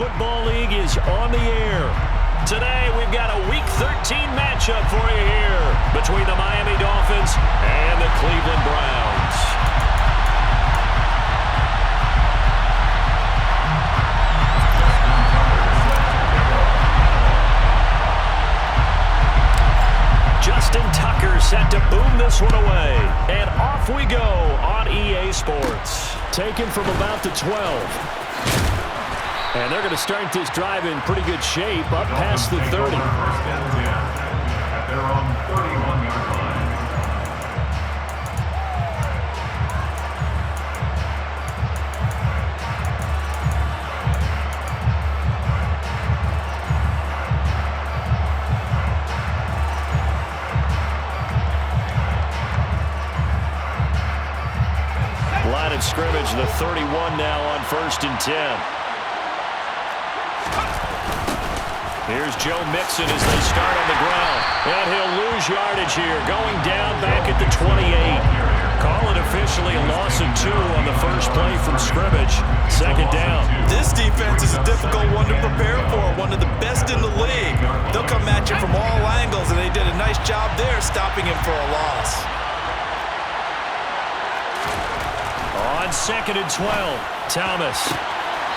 Football League is on the air. Today, we've got a Week 13 matchup for you here between the Miami Dolphins and the Cleveland Browns. Justin Tucker set to boom this one away. And off we go on EA Sports. Taken from about the 12. And they're going to start this drive in pretty good shape, up past the 30. First and 10 at their own 31-yard line. Line of scrimmage, the 31 now on 1st and 10. Here's Joe Mixon as they start on the ground. And he'll lose yardage here, going down back at the 28. Call it officially a loss of 2 on the first play from scrimmage. Second down. This defense is a difficult one to prepare for, one of the best in the league. They'll come at you from all angles, and they did a nice job there stopping him for a loss. On 2nd and 12, Thomas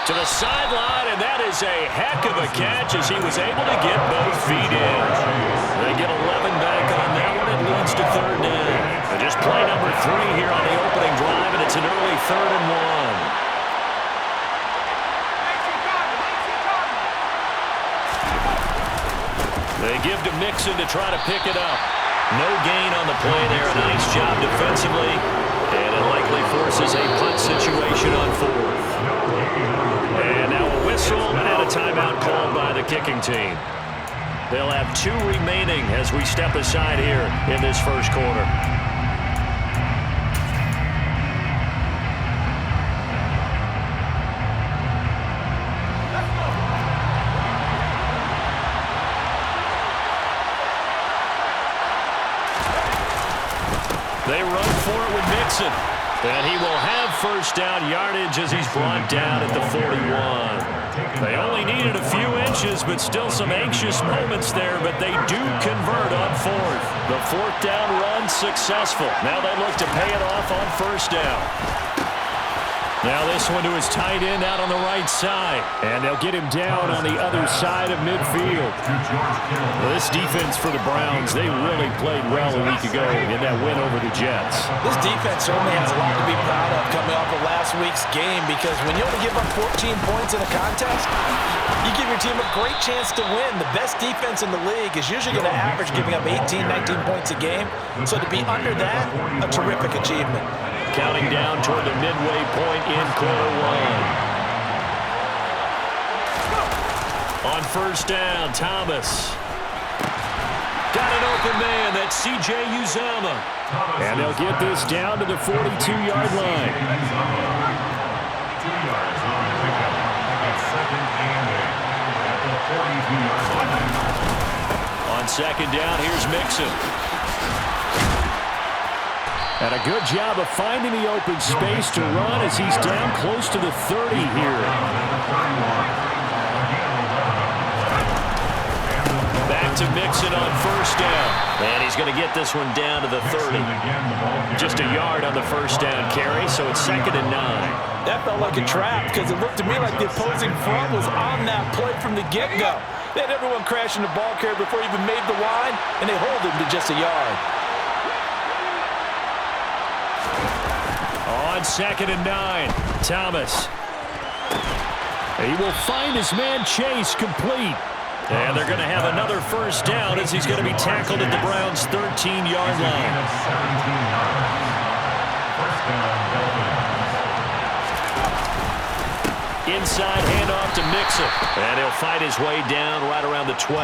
to the sideline, and that is a heck of a catch as he was able to get both feet in. They get 11 back on that one. It leads to 3rd down. And just play number 3 here on the opening drive, and it's an early 3rd and 1. They give to Mixon to try to pick it up. No gain on the play there. A nice job defensively. And it likely forces a punt situation on 4th. And now a whistle and a timeout called by the kicking team. They'll have 2 remaining as we step aside here in this first quarter. They run for it with Mixon. And he will have first down yardage as he's brought down at the 41. They only needed a few inches, but still some anxious moments there, but they do convert on 4th. The 4th down run successful. Now they look to pay it off on 1st down. Now this one to his tight end out on the right side. And they'll get him down on the other side of midfield. This defense for the Browns, they really played well a week ago in that win over the Jets. This defense certainly has a lot to be proud of coming off of last week's game, because when you only give up 14 points in a contest, you give your team a great chance to win. The best defense in the league is usually going to average giving up 18, 19 points a game. So to be under that, a terrific achievement. Counting down toward the midway point in quarter 1. On 1st down, Thomas. Got an open man. That's C.J. Uzomah. And they'll get this down to the 42-yard line. 2 yards on the pickup. It's 2nd and 8 at the 42-yard line. On 2nd down, here's Mixon. And a good job of finding the open space to run as he's down close to the 30 here. Back to Mixon on 1st down. And he's going to get this one down to the 30. Just a yard on the 1st down carry, so it's 2nd and 9. That felt like a trap, because it looked to me like the opposing front was on that play from the get-go. They had everyone crashing the ball carrier before he even made the line, and they hold him to just a yard. On 2nd and 9, Thomas. He will find his man Chase complete. And they're going to have another 1st down as he's going to be tackled at the Browns' 13-yard line. 17 yards. 1st down, Dolphins. Inside handoff to Mixon. And he'll fight his way down right around the 12.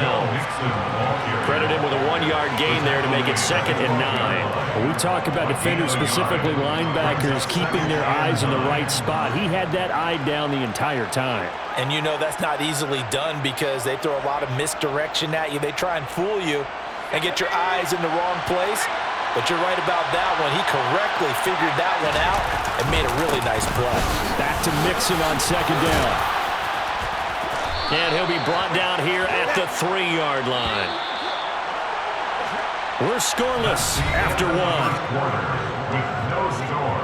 Credit him with a 1-yard gain there to make it 2nd and 9. We talk about defenders, specifically linebackers, keeping their eyes in the right spot. He had that eye down the entire time. And you know that's not easily done, because they throw a lot of misdirection at you. They try and fool you and get your eyes in the wrong place. But you're right about that one. He correctly figured that one out and made a really nice play. Back to Mixon on 2nd down. And he'll be brought down here at the 3-yard line. We're scoreless after one. With no score.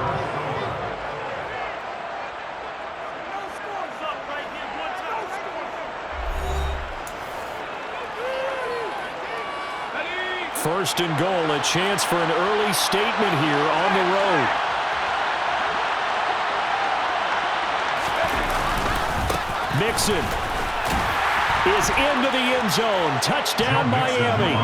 First and goal, a chance for an early statement here on the road. Mixon is into the end zone. Touchdown, Miami.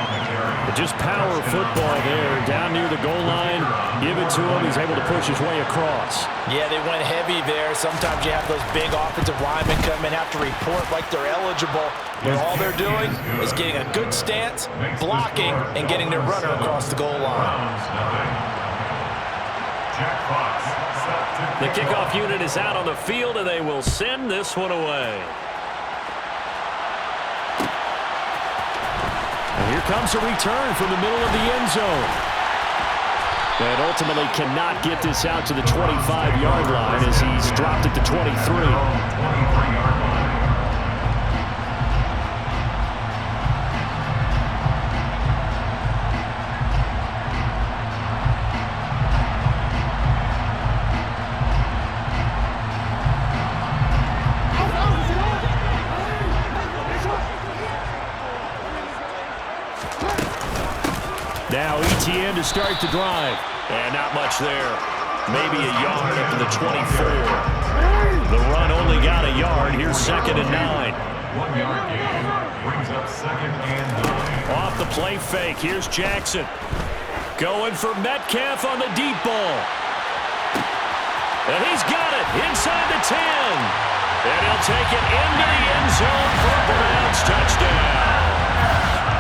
Just power football there, down near the goal line. Give it to him. He's able to push his way across. Yeah, they went heavy there. Sometimes you have those big offensive linemen come in, have to report like they're eligible, but all they're doing is getting a good stance, blocking, and getting their runner across the goal line. The kickoff unit is out on the field, and they will send this one away. And here comes a return from the middle of the end zone. And ultimately cannot get this out to the 25-yard line as he's dropped at the 23. Now ETN to start the drive. And not much there. Maybe a yard up to the 24. The run only got a yard. Here's 2nd and 9. 1-yard gain brings up 2nd and 9. Off the play fake. Here's Jackson. Going for Metcalf on the deep ball. And he's got it inside the 10. And he'll take it into the end zone for a Browns touchdown.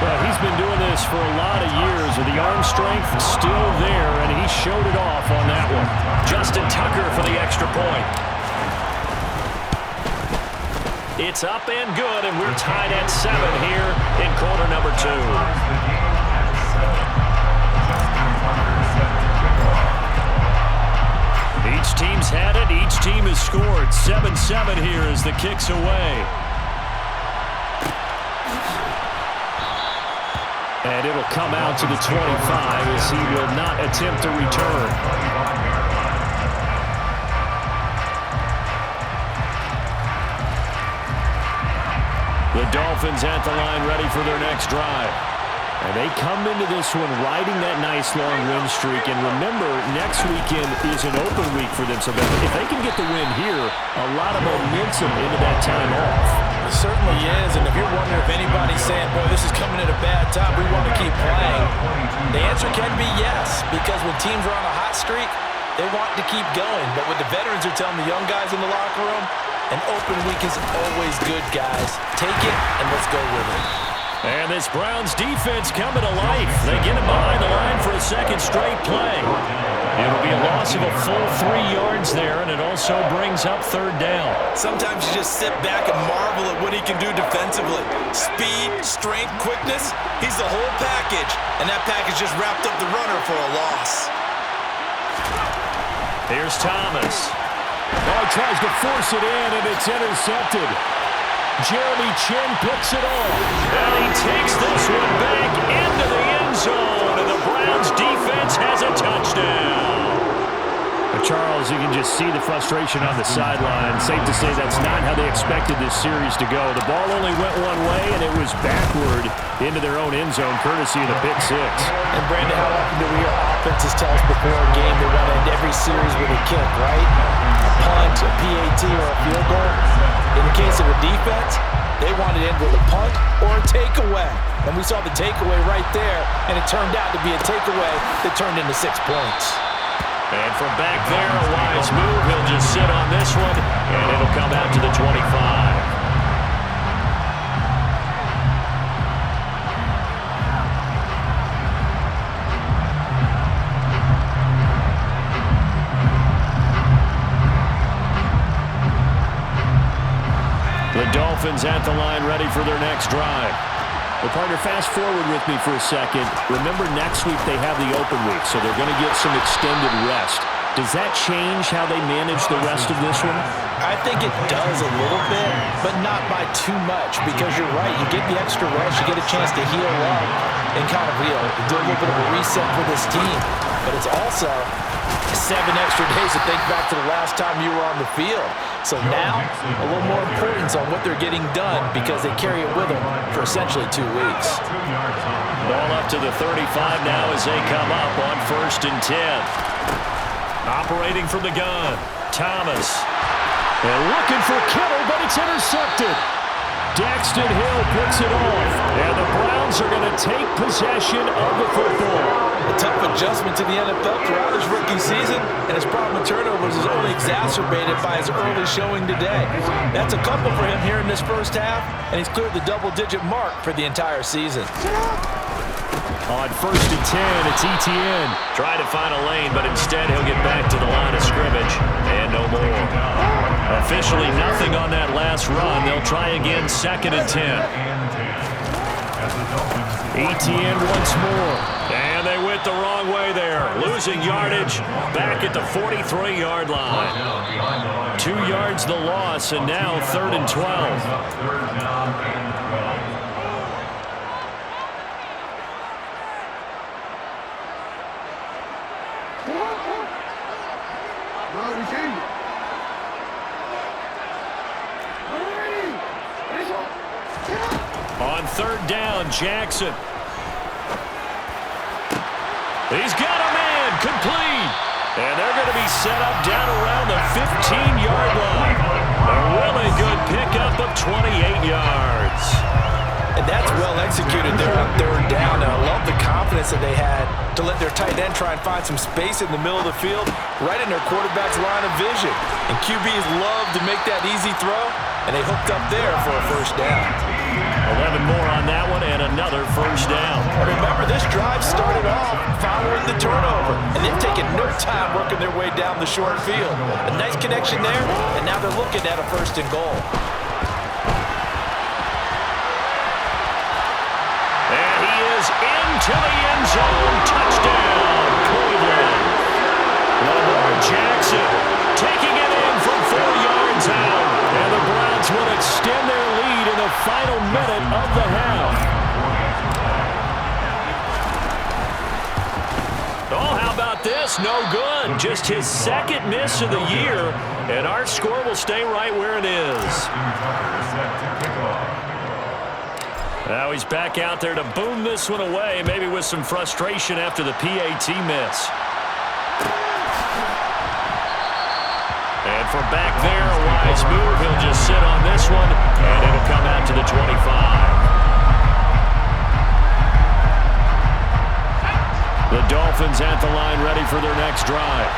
Well, he's been doing this for a lot of years with the arm strength still there, and he showed it off on that one. Justin Tucker for the extra point. It's up and good, and we're tied at 7 here in quarter number 2. Each team's had it. Each team has scored. 7-7 here as the kick's away. And it'll come out to the 25 as he will not attempt to return. The Dolphins at the line ready for their next drive. And they come into this one riding that nice long win streak. And remember, next weekend is an open week for them. So if they can get the win here, a lot of momentum into that time off. It certainly is, and if you're wondering if anybody's saying, boy, this is coming at a bad time, we want to keep playing, the answer can be yes, because when teams are on a hot streak, they want to keep going. But what the veterans are telling the young guys in the locker room, an open week is always good, guys. Take it, and let's go with it. And this Browns defense coming to life. They get him behind the line for a second straight play. It'll be a loss of a full 3 yards there, and it also brings up 3rd down. Sometimes you just sit back and marvel at what he can do defensively. Speed, strength, quickness, he's the whole package. And that package just wrapped up the runner for a loss. Here's Thomas. Oh, he tries to force it in, and it's intercepted. Jeremy Chin picks it off. And he takes this one back into the end zone, and the Browns defense has a touchdown. Charles, you can just see the frustration on the sideline. Safe to say that's not how they expected this series to go. The ball only went one way, and it was backward into their own end zone, courtesy of the pick 6. And, Brandon, how often do we hear offenses tell us before a game they want to end every series with a kick, right? A punt, a PAT, or a field goal. In the case of a defense, they want to end with a punt or a takeaway. And we saw the takeaway right there, and it turned out to be a takeaway that turned into 6 points. And from back there, a wise move. He'll just sit on this one, and it'll come out to the 25. The Dolphins at the line ready for their next drive. Well, partner, fast forward with me for a second. Remember, next week they have the open week, so they're going to get some extended rest. Does that change how they manage the rest of this one? I think it does a little bit, but not by too much, because you're right. You get the extra rest, you get a chance to heal up and kind of, do a little bit of a reset for this team. But it's also 7 extra days to think back to the last time you were on the field. So now, a little more importance on what they're getting done because they carry it with them for essentially 2 weeks. Ball up to the 35 now as they come up on 1st and 10. Operating from the gun, Thomas. And looking for Kittle, but it's intercepted. Daxton Hill picks it off, and the Browns are going to take possession of the football. A tough adjustment to the NFL throughout his rookie season, and his problem with turnovers is only exacerbated by his early showing today. That's a couple for him here in this first half, and he's cleared the double-digit mark for the entire season. On 1st and 10, it's Etienne. Trying to find a lane, but instead he'll get back to the line of scrimmage, and no more. Officially nothing on that last run. They'll try again 2nd and 10. Etienne once more. And they went the wrong way there. Losing yardage back at the 43-yard line. 2 yards the loss, and now 3rd and 12. On 3rd down, Jackson. He's got a man, complete. And they're going to be set up down around the 15-yard line. A really good pickup of 28 yards. And that's well executed there on 3rd down. And I love the confidence that they had to let their tight end try and find some space in the middle of the field, right in their quarterback's line of vision. And QBs love to make that easy throw, and they hooked up there for a 1st down. 11 more on that one, and another 1st down. Remember, this drive started off following the turnover, and they've taken no time working their way down the short field. A nice connection there, and now they're looking at a 1st and goal. And he is into the end zone. Touchdown, Cleveland. Lamar Jackson taking it in from 4 yards out. And the Browns will extend their lead in the final minute of the half. Oh, how about this? No good. Just his 2nd miss of the year. And our score will stay right where it is. Now he's back out there to boom this one away, maybe with some frustration after the PAT miss. And from back there, a wise move. He'll just sit on this one, and it'll come out to the 25. The Dolphins at the line ready for their next drive.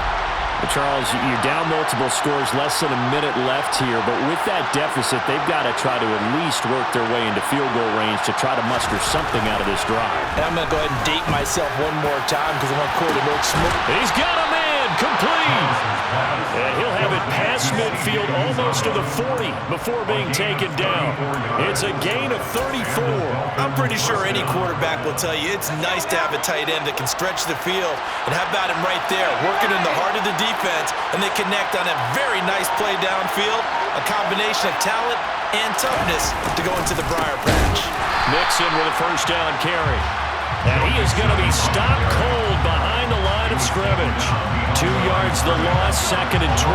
Charles, you're down multiple scores, less than a minute left here, but with that deficit, they've got to try to at least work their way into field goal range to try to muster something out of this drive. And I'm going to go ahead and date myself one more time because I want Corey to make smoke. He's got a man, complete. And he'll have it past midfield almost to the 40 before being taken down. It's a gain of 34. I'm pretty sure any quarterback will tell you it's nice to have a tight end that can stretch the field. And how about him right there, working in the heart of the defense, and they connect on a very nice play downfield, a combination of talent and toughness to go into the briar patch. Mixon with a 1st down carry. And he is going to be stopped cold behind the line of scrimmage. 2 yards the loss, 2nd and 12.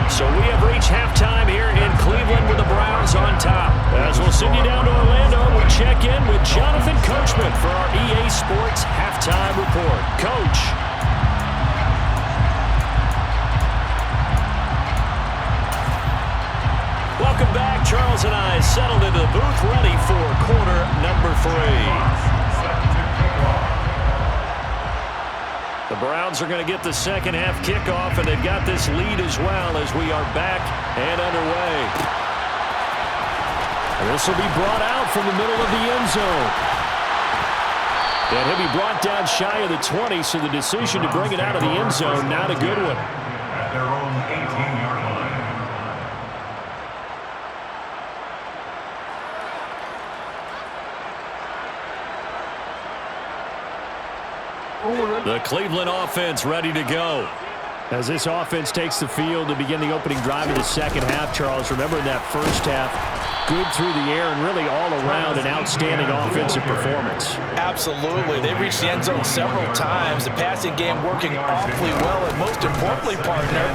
So we have reached halftime here in Cleveland with the Browns on top. As we'll send you down to Orlando, we check in with Jonathan Coachman for our EA Sports Halftime Report. Coach. Welcome back. Charles and I settled into the booth ready for quarter number 3. The Browns are going to get the 2nd half kickoff, and they've got this lead as well as we are back and underway. And this will be brought out from the middle of the end zone. And he'll be brought down shy of the 20, so the decision to bring it out of the end zone, not a good one. At their own 18-yard line. The Cleveland offense ready to go. As this offense takes the field to begin the opening drive of the second half, Charles, remember in that first half, good through the air and really all around an outstanding offensive performance. Absolutely. They reached the end zone several times. The passing game working awfully well, and most importantly, partner.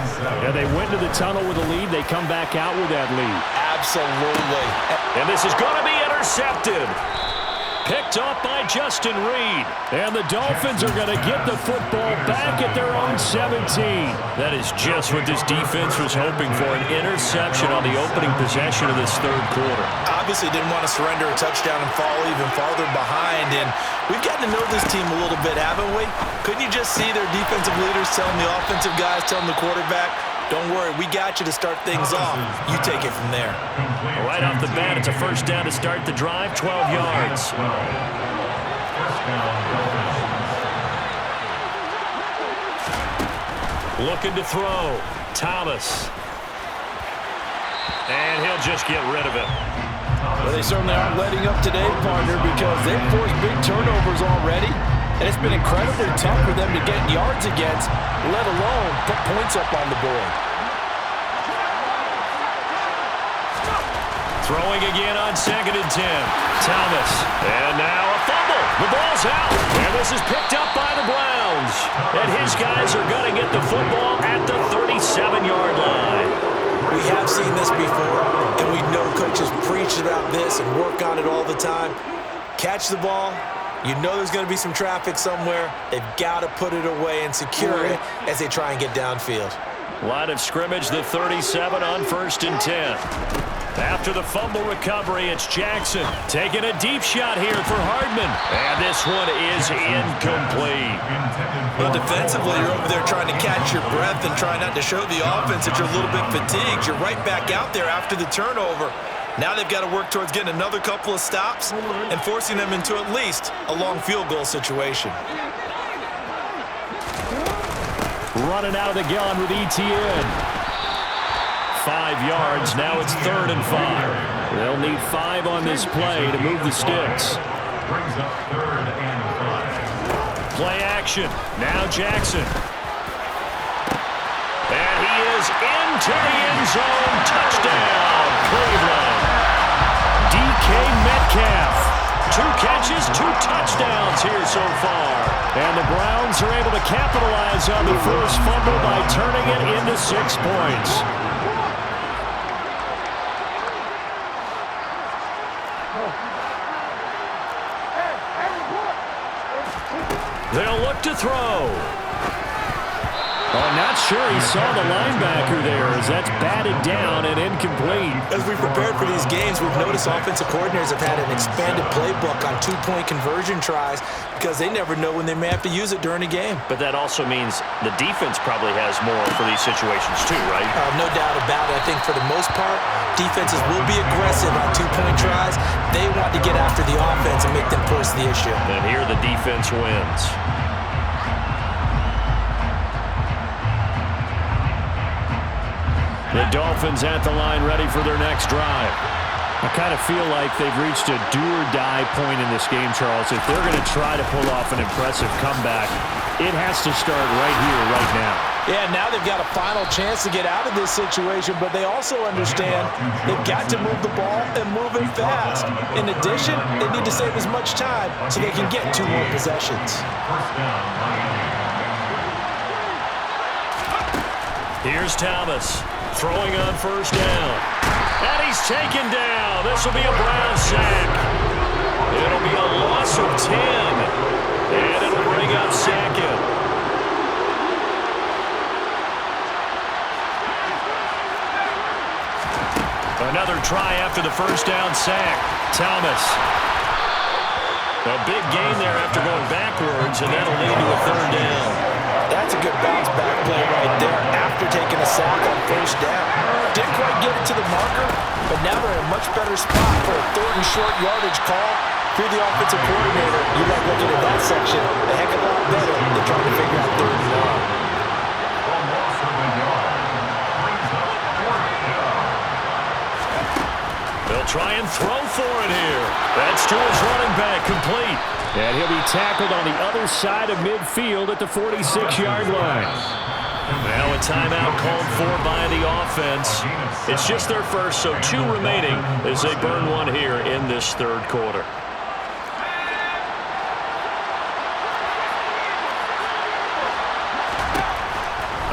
Yeah, they went to the tunnel with a lead. They come back out with that lead. Absolutely. And this is going to be intercepted. Picked off by Justin Reed. And the Dolphins are going to get the football back at their own 17. That is just what this defense was hoping for, an interception on the opening possession of this third quarter. Obviously didn't want to surrender a touchdown and fall even farther behind. And we've gotten to know this team a little bit, haven't we? Couldn't you just see their defensive leaders telling the offensive guys, telling the quarterback, don't worry, we got you to start things off. You take it from there. Right off the bat, it's a first down to start the drive, 12 yards. Looking to throw. Thomas. And he'll just get rid of it. Well, they certainly aren't letting up today, partner, because they've forced big turnovers already. And it's been incredibly tough for them to get yards against, let alone put points up on the board. Throwing again on 2nd and 10. Thomas. And now a fumble. The ball's out. And this is picked up by the Browns. And his guys are going to get the football at the 37-yard line. We have seen this before, and we know coaches preach about this and work on it all the time. Catch the ball. You know there's going to be some traffic somewhere. They've got to put it away and secure it as they try and get downfield. Line of scrimmage, the 37 on 1st and 10. After the fumble recovery, it's Jackson taking a deep shot here for Hardman. And this one is incomplete. Well, defensively, you're over there trying to catch your breath and trying not to show the offense that you're a little bit fatigued. You're right back out there after the turnover. Now they've got to work towards getting another couple of stops and forcing them into at least a long field goal situation. Running out of the gun with ETN. 5 yards. Now it's 3rd and 5. They'll need 5 on this play to move the sticks. Brings up 3rd and 5. Play action. Now Jackson. And he is into the end zone. Touchdown, Cleveland. DK Metcalf. 2 catches, 2 touchdowns here so far. And the Browns are able to capitalize on the first fumble by turning it into 6 points. They'll look to throw. Oh, not sure he saw the linebacker there as that's batted down and incomplete. As we prepared for these games, we've noticed offensive coordinators have had an expanded playbook on 2-point conversion tries because they never know when they may have to use it during a game. But that also means the defense probably has more for these situations too, right? No doubt about it. I think for the most part, defenses will be aggressive on 2-point tries. They want to get after the offense and make them force the issue. And here the defense wins. The Dolphins at the line ready for their next drive. I kind of feel like they've reached a do-or-die point in this game, Charles. If they're going to try to pull off an impressive comeback, it has to start right here, right now. Yeah, now they've got a final chance to get out of this situation, but they also understand they've got to move the ball and move it fast. In addition, they need to save as much time so they can get 2 more possessions. Here's Thomas throwing on 1st down. And he's taken down. This will be a Brown sack. It'll be a loss of 10. And it'll bring up 2nd. Another try after the 1st down sack. Thomas. A big gain there after going backwards, and that'll lead to a 3rd down. That's a good bounce-back play right there after taking a sack on 1st down. Didn't quite get it to the marker, but now they're in a much better spot for a 3rd and short yardage call. If you're the offensive coordinator, you like looking at that section a heck of a lot better than trying to figure out 3rd and long. They'll try and throw for it here. That's to his running back, complete. And he'll be tackled on the other side of midfield at the 46-yard line. Now a timeout called for by the offense. It's just their first, so 2 remaining as they burn one here in this third quarter.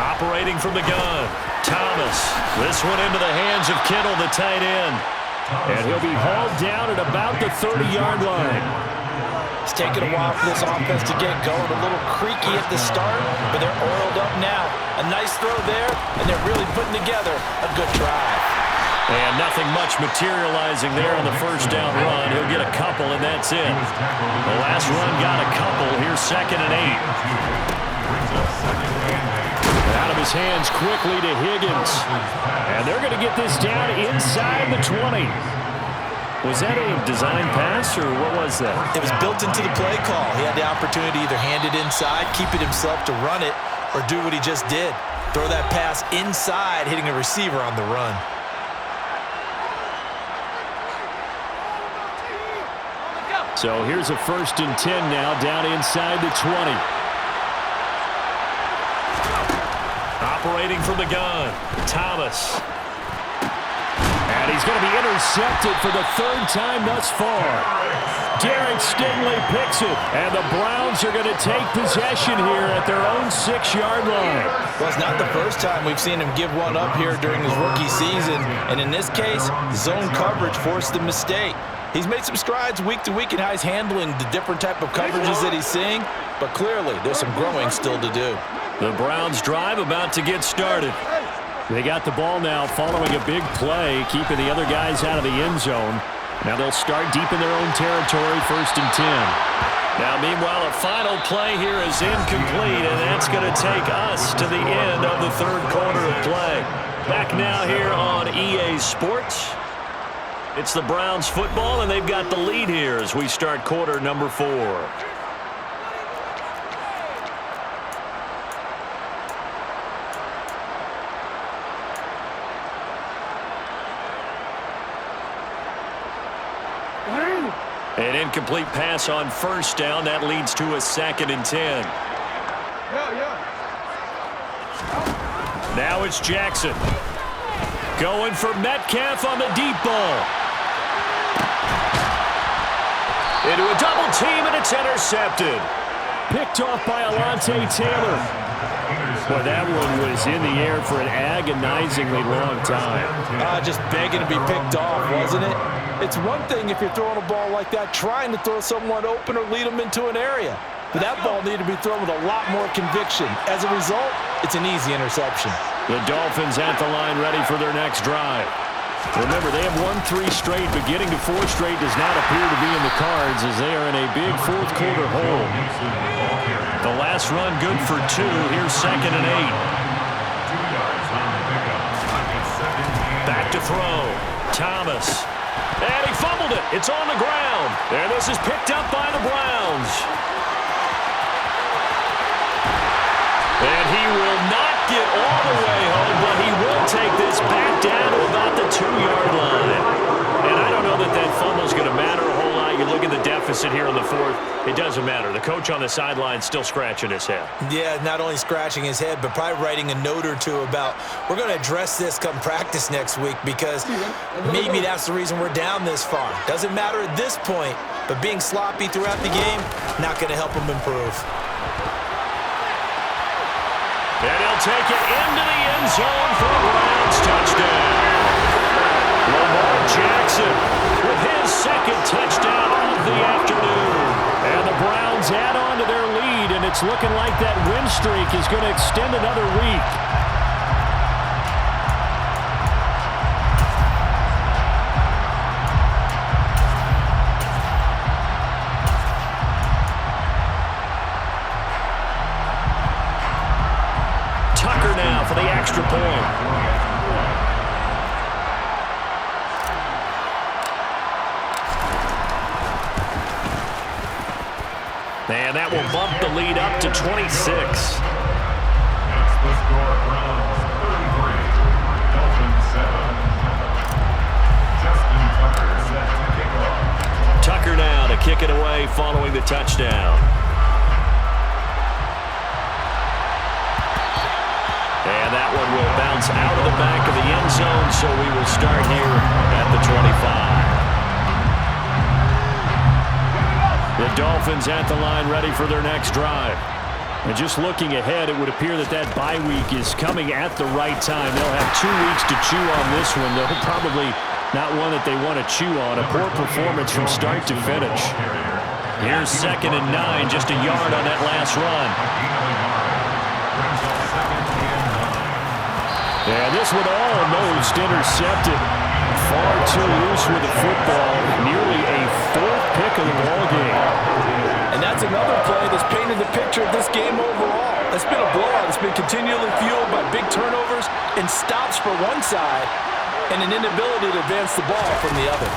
Operating from the gun, Thomas. This one into the hands of Kittle, the tight end. And he'll be hauled down at about the 30-yard line. It's taken a while for this offense to get going. A little creaky at the start, but they're oiled up now. A nice throw there, and they're really putting together a good drive. And nothing much materializing there on the first down run. He'll get a couple, and that's it. The last run got a couple. Here's 2nd and 8. Out of his hands quickly to Higgins. And they're going to get this down inside the 20. Was that a design pass, or what was that? It was built into the play call. He had the opportunity to either hand it inside, keep it himself to run it, or do what he just did. Throw that pass inside, hitting a receiver on the run. So here's a 1st and 10 now, down inside the 20. Operating from the gun, Thomas. And he's going to be intercepted for the 3rd time thus far. Derek Stingley picks it, and the Browns are going to take possession here at their own 6-yard line. Well, it's not the first time we've seen him give one up here during his rookie season, and in this case, zone coverage forced the mistake. He's made some strides week to week in how he's handling the different type of coverages that he's seeing, but clearly there's some growing still to do. The Browns drive about to get started. They got the ball now following a big play, keeping the other guys out of the end zone. Now they'll start deep in their own territory, 1st and 10. Now, meanwhile, a final play here is incomplete, and that's going to take us to the end of the third quarter of play. Back now here on EA Sports. It's the Browns football, and they've got the lead here as we start quarter number 4. An incomplete pass on 1st down. That leads to a 2nd and 10. Now it's Jackson. Going for Metcalf on the deep ball. Into a double team, and it's intercepted. Picked off by Alontae Taylor. Boy, that one was in the air for an agonizingly long time. Just begging to be picked off, wasn't it? It's one thing if you're throwing a ball like that, trying to throw someone open or lead them into an area. But that ball needed to be thrown with a lot more conviction. As a result, it's an easy interception. The Dolphins at the line ready for their next drive. Remember, they have won 3 straight, but getting to 4 straight does not appear to be in the cards as they are in a big fourth quarter hole. The last run good for 2. Here's 2nd and 8. Back to throw. Thomas. And he fumbled it. It's on the ground. And this is picked up by the Browns. And he will not get all the way home, but he will take this back down to about the 2-yard line. And I don't know that that fumble is going to matter a whole lot. You look at the deficit here in the 4th. It doesn't matter. The coach on the sideline still scratching his head. Yeah, not only scratching his head, but probably writing a note or two about, we're going to address this come practice next week because maybe that's the reason we're down this far. Doesn't matter at this point, but being sloppy throughout the game, not going to help him improve. And he'll take it into the end zone for a Browns touchdown. Lamar Jackson with his 2nd touchdown of the afternoon. And the Browns add on to their lead, and it's looking like that win streak is going to extend another week. Tucker now for the extra point. And that will bump the lead up to 26. That's the score. Browns 33, Dolphins 7. Justin Tucker set to kick off. Tucker now to kick it away play following the touchdown. And that one will bounce out of the back of the end zone, so we will start here at the 25. The Dolphins at the line ready for their next drive. And just looking ahead, it would appear that that bye week is coming at the right time. They'll have 2 weeks to chew on this one, though probably not one that they want to chew on. A poor performance from start to finish. Here's 2nd and 9, just a yard on that last run. And this one almost intercepted. Far too loose with the football. Nearly a 4th pick of the ballgame. And that's another play that's painted the picture of this game overall. It's been a blowout. It's been continually fueled by big turnovers and stops for one side and an inability to advance the ball from the other.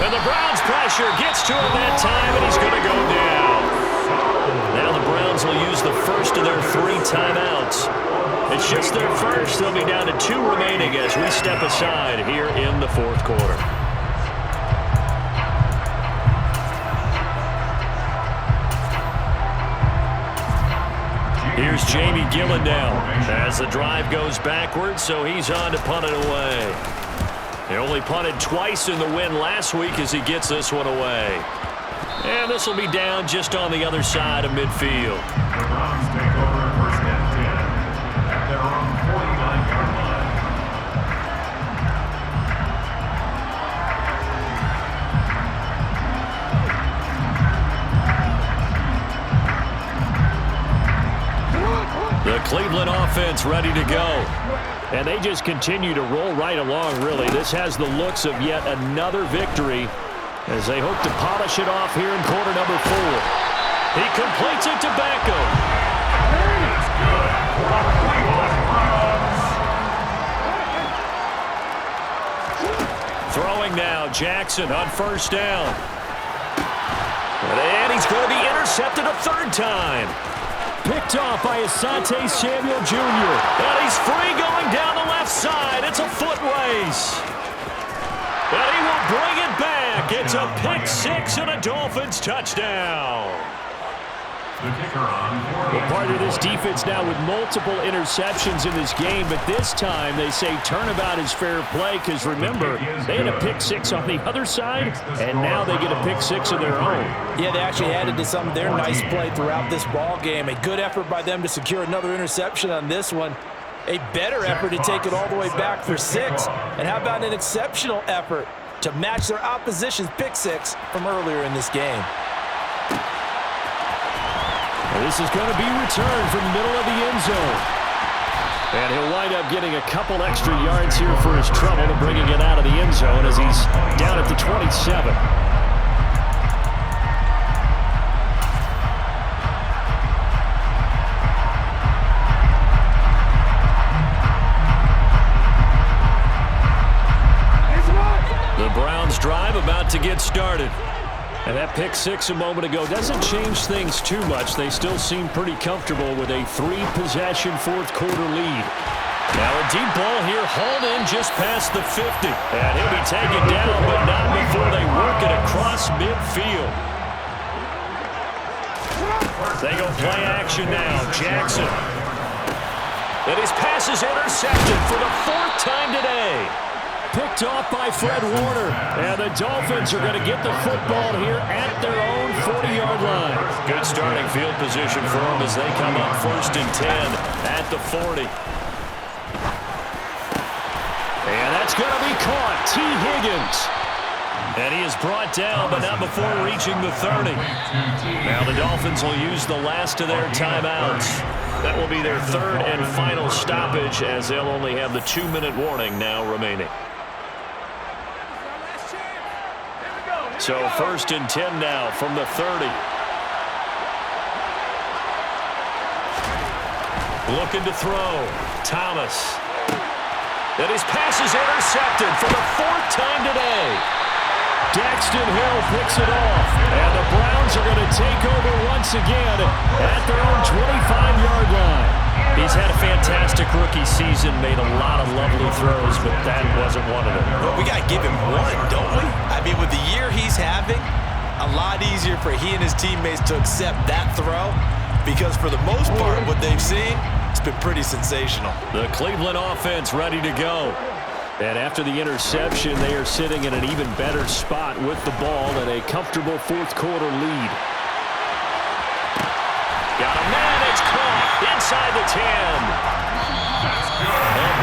And the Browns' pressure gets to him that time, and he's going to go down. Now the Browns will use the first of their 3 timeouts. It's just their first. They'll be down to 2 remaining as we step aside here in the 4th quarter. Here's Jamie Gillen now as the drive goes backwards, so he's on to punt it away. He only punted twice in the win last week as he gets this one away. And this will be down just on the other side of midfield. The Browns take over 1st and 10 at their own 49-yard line. The Cleveland offense ready to go. And they just continue to roll right along, really. This has the looks of yet another victory as they hope to polish it off here in quarter number 4. He completes it to Beckham. It's good for the Cleveland Browns. Throwing now, Jackson on 1st down. And he's going to be intercepted a 3rd time. Picked off by Asante Samuel Jr. And he's free going down the left side. It's a foot race. And he will bring it back. It's a pick 6 and a Dolphins touchdown. The kicker on Well, part of this defense now with multiple interceptions in this game, but this time they say turnabout is fair play because, remember, they had a pick 6 on the other side, and now they get a pick 6 of their own. Yeah, they actually added to some of their nice play throughout this ball game. A good effort by them to secure another interception on this one. A better effort to take it all the way back for 6. And how about an exceptional effort to match their opposition's pick 6 from earlier in this game? This is going to be returned from the middle of the end zone. And he'll wind up getting a couple extra yards here for his trouble to bringing it out of the end zone as he's down at the 27. The Browns drive about to get started. And that pick 6 a moment ago doesn't change things too much. They still seem pretty comfortable with a 3-possession 4th quarter lead. Now a deep ball here hauled in just past the 50. And he'll be taken down, but not before they work it across midfield. They go play action now. Jackson. And his pass is intercepted for the 4th time today. Picked off by Fred Warner. And the Dolphins are going to get the football here at their own 40-yard line. Good starting field position for them as they come up 1st and 10 at the 40. And that's going to be caught. T. Higgins. And he is brought down, but not before reaching the 30. Now the Dolphins will use the last of their timeouts. That will be their 3rd and final stoppage as they'll only have the 2-minute warning now remaining. So 1st and 10 now from the 30. Looking to throw. Thomas. And his pass is intercepted for the 4th time today. Daxton Hill picks it off. And the Browns are going to take over once again at their own 25-yard line. He's had a fantastic rookie season, made a lot of lovely throws, but that wasn't one of them. Well, we got to give him one, don't we? I mean, with the year he's having, a lot easier for he and his teammates to accept that throw because for the most part, what they've seen, it's been pretty sensational. The Cleveland offense ready to go. And after the interception, they are sitting in an even better spot with the ball and a comfortable fourth quarter lead. Got a man, it's caught inside the 10. A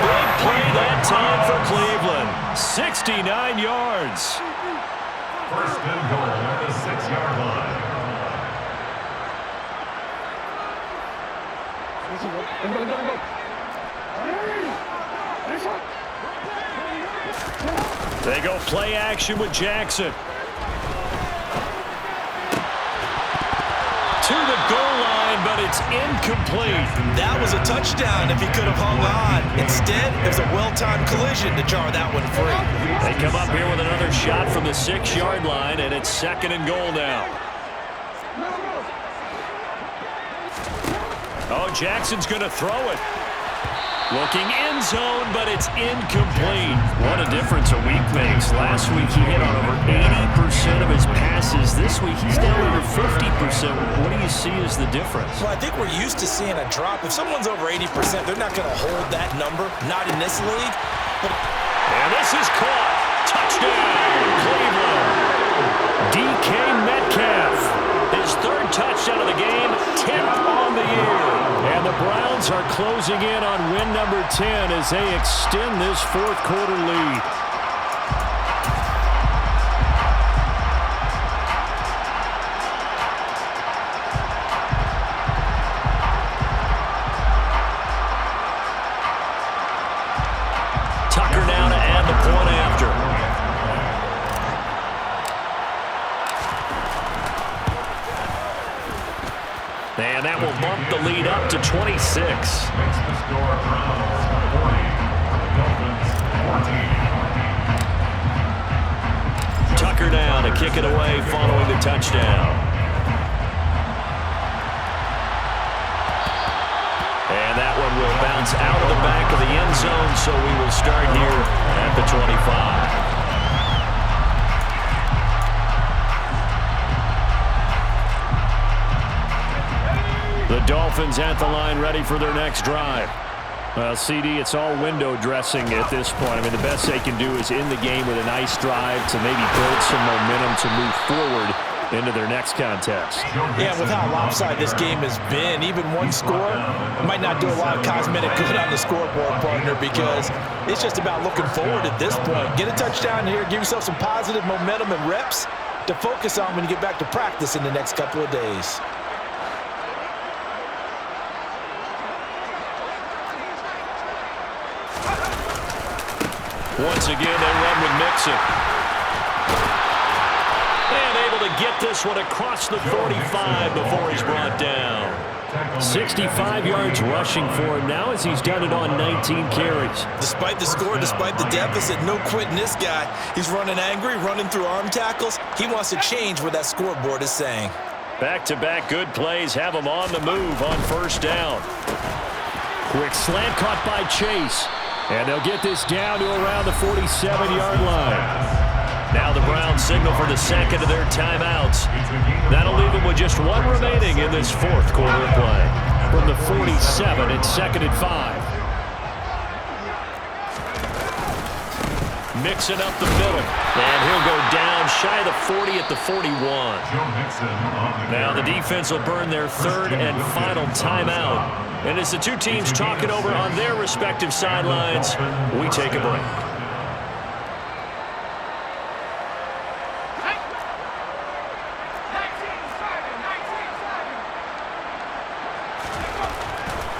big play that time for Cleveland. 69 yards. First and goal at the 6-yard line. They go play action with Jackson. To the goal line, but it's incomplete. That was a touchdown if he could have hung on. Instead, it was a well-timed collision to jar that one free. They come up here with another shot from the 6-yard line, and it's second and goal now. Oh, Jackson's going to throw it. Looking end zone, but it's incomplete. What a difference a week makes. Last week he hit on over 80% of his passes. This week he's down under 50%. What do you see as the difference? Well, I think we're used to seeing a drop. If someone's over 80%, they're not going to hold that number. Not in this league. And this is caught. Touchdown, Cleveland. DK Metcalf. His third touchdown of the game, 10th on the year. And the Browns are closing in on win number 10 as they extend this fourth quarter lead. Tucker now to add the point after. And that will bump the lead up to 26. Makes the score Browns 40, Dolphins 14. Tucker down to kick it away following the touchdown. And that one will bounce out of the back of the end zone, so we will start here at the 25. The Dolphins at the line ready for their next drive. Well, CD, it's all window dressing at this point. I mean, the best they can do is end the game with a nice drive to maybe build some momentum to move forward into their next contest. Yeah, with how lopsided this game has been, even one score might not do a lot of cosmetic good on the scoreboard, partner, because it's just about looking forward at this point. Get a touchdown here, give yourself some positive momentum and reps to focus on when you get back to practice in the next couple of days. Once again, they run with Mixon. And able to get this one across the 45 before he's brought down. 65 yards rushing for him now as he's done it on 19 carries. Despite the score, despite the deficit, no quitting this guy. He's running angry, running through arm tackles. He wants to change what that scoreboard is saying. Back-to-back good plays have him on the move on first down. Quick slant caught by Chase. And they'll get this down to around the 47-yard line. Now the Browns signal for the second of their timeouts. That'll leave them with just one remaining in this fourth quarter of play. From the 47, it's second and 5. Mixing up the middle. And he'll go down shy of the 40 at the 41. Now the defense will burn their third and final timeout. And as the two teams talk it over on their respective sidelines, we take a break.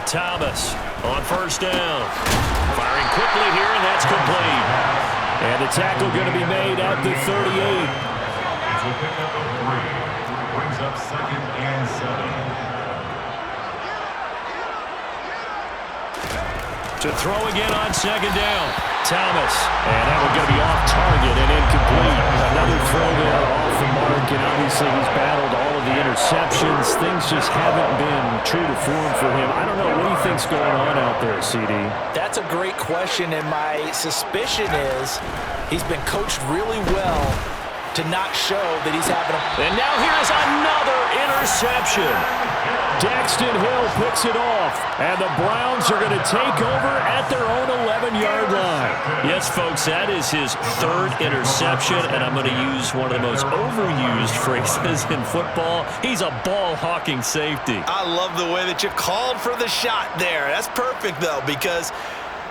Thomas on first down. Firing quickly here, and that's complete. And the tackle going to be made at the 38. It's a pickup of 3. Brings up second and 7. To throw again on second down. Thomas. And that one's going to be off target and incomplete. Another throw there off the mark, and obviously he's battled all of the interceptions. Things just haven't been true to form for him. I don't know. What do you think's going on out there, CD? That's a great question, and my suspicion is he's been coached really well to not show that he's having a... And now here's another interception. Daxton Hill picks it off, and the Browns are going to take over at their own 11-yard line. Yes, folks, that is his third interception, and I'm going to use one of the most overused phrases in football. He's a ball-hawking safety. I love the way that you called for the shot there. That's perfect, though, because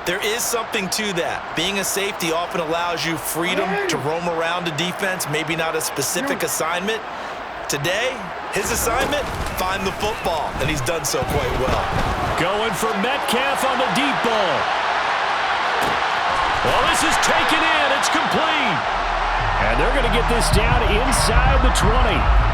there is something to that. Being a safety often allows you freedom to roam around a defense, maybe not a specific assignment. Today, his assignment, find the football, and he's done so quite well. Going for Metcalf on the deep ball. Well, this is taken in. It's complete. And they're going to get this down inside the 20.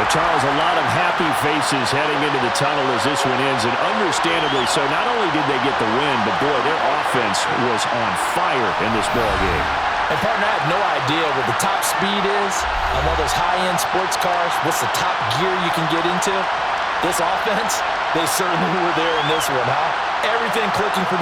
Charles, a lot of happy faces heading into the tunnel as this one ends, and understandably so. Not only did they get the win, but boy, their offense was on fire in this ballgame. And partner, I have no idea what the top speed is on one of those high-end sports cars. What's the top gear you can get into? This offense, they certainly were there in this one, huh? Everything clicking for